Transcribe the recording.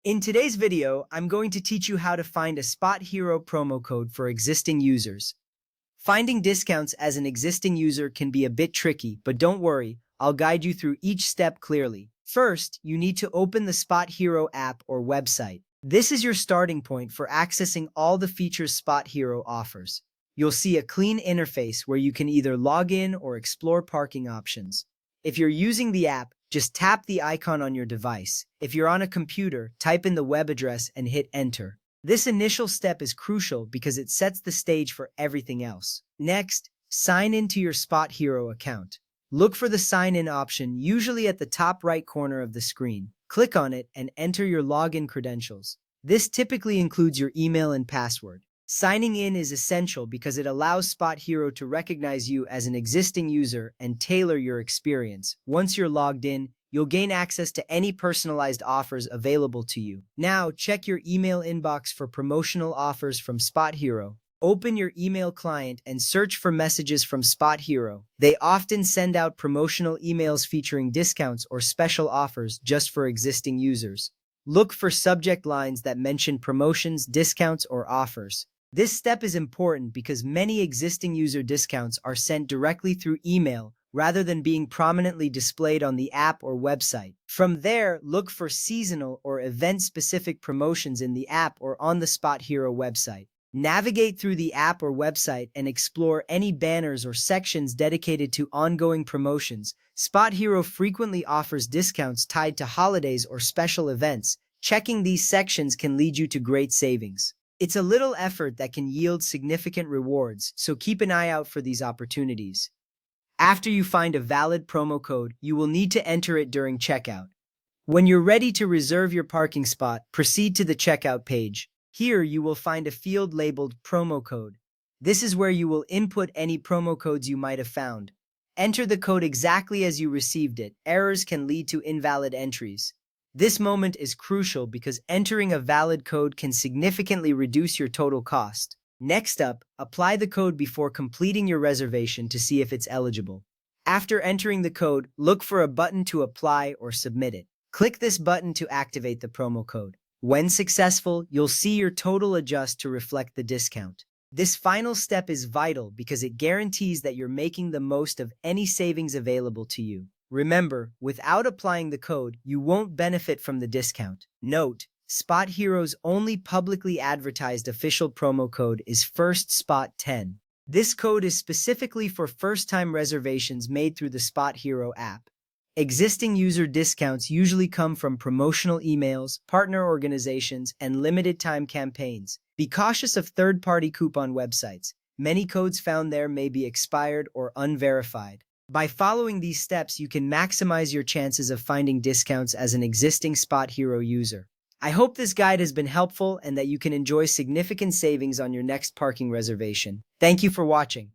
In today's video, I'm going to teach you how to find a SpotHero promo code for existing users. Finding discounts as an existing user can be a bit tricky, but don't worry, I'll guide you through each step clearly. First, you need to open the SpotHero app or website. This is your starting point for accessing all the features SpotHero offers. You'll see a clean interface where you can either log in or explore parking options. If you're using the app, just tap the icon on your device. If you're on a computer, type in the web address and hit enter. This initial step is crucial because it sets the stage for everything else. Next, sign into your SpotHero account. Look for the sign in option, usually at the top right corner of the screen. Click on it and enter your login credentials. This typically includes your email and password. Signing in is essential because it allows SpotHero to recognize you as an existing user and tailor your experience. Once you're logged in, you'll gain access to any personalized offers available to you. Now, check your email inbox for promotional offers from SpotHero. Open your email client and search for messages from SpotHero. They often send out promotional emails featuring discounts or special offers just for existing users. Look for subject lines that mention promotions, discounts, or offers. This step is important because many existing user discounts are sent directly through email rather than being prominently displayed on the app or website. From there, look for seasonal or event-specific promotions in the app or on the SpotHero website. Navigate through the app or website and explore any banners or sections dedicated to ongoing promotions. SpotHero frequently offers discounts tied to holidays or special events. Checking these sections can lead you to great savings. It's a little effort that can yield significant rewards, so keep an eye out for these opportunities. After you find a valid promo code, you will need to enter it during checkout. When you're ready to reserve your parking spot, proceed to the checkout page. Here you will find a field labeled promo code. This is where you will input any promo codes you might have found. Enter the code exactly as you received it. Errors can lead to invalid entries. This moment is crucial because entering a valid code can significantly reduce your total cost. Next up, apply the code before completing your reservation to see if it's eligible. After entering the code, look for a button to apply or submit it. Click this button to activate the promo code. When successful, you'll see your total adjust to reflect the discount. This final step is vital because it guarantees that you're making the most of any savings available to you. Remember, without applying the code, you won't benefit from the discount. Note, SpotHero's only publicly advertised official promo code is FirstSpot10. This code is specifically for first-time reservations made through the SpotHero app. Existing user discounts usually come from promotional emails, partner organizations, and limited-time campaigns. Be cautious of third-party coupon websites. Many codes found there may be expired or unverified. By following these steps, you can maximize your chances of finding discounts as an existing SpotHero user. I hope this guide has been helpful and that you can enjoy significant savings on your next parking reservation. Thank you for watching.